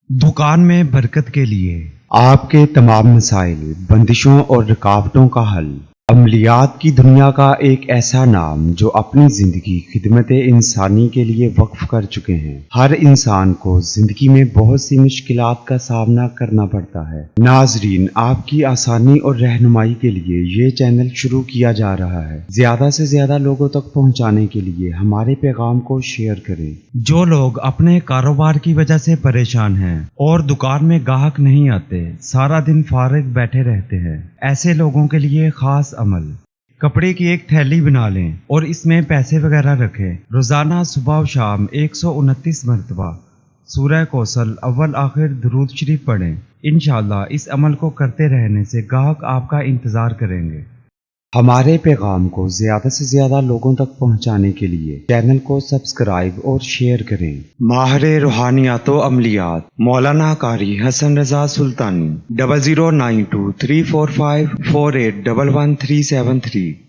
दुकान में बरकत के लिए आपके तमाम मसाइल, बंदिशों और रुकावटों का हल। अमलियात की दुनिया का एक ऐसा नाम जो अपनी जिंदगी खिदमत इंसानी के लिए वक्फ कर चुके हैं। हर इंसान को जिंदगी में बहुत सी मुश्किलात का सामना करना पड़ता है। नाजरीन, आपकी आसानी और रहनुमाई के लिए ये चैनल शुरू किया जा रहा है। ज्यादा से ज्यादा लोगों तक पहुंचाने के लिए हमारे पैगाम को शेयर करें। जो लोग अपने कारोबार की वजह से परेशान हैं और दुकान में ग्राहक नहीं आते, सारा दिन फारिग बैठे रहते हैं, ऐसे लोगों के लिए खास अमल। कपड़े की एक थैली बना लें और इसमें पैसे वगैरह रखें। रोजाना सुबह और शाम 129 मरतबा सूरह कौसर अव्वल आखिर दुरूद शरीफ पढ़ें। इंशाअल्लाह इस अमल को करते रहने से ग्राहक आपका इंतजार करेंगे। हमारे पैगाम को ज्यादा से ज्यादा लोगों तक पहुंचाने के लिए चैनल को सब्सक्राइब और शेयर करें। माहिर रूहानियात व अमलियात मौलाना कारी हसन रजा सुल्तानी 00923454811373।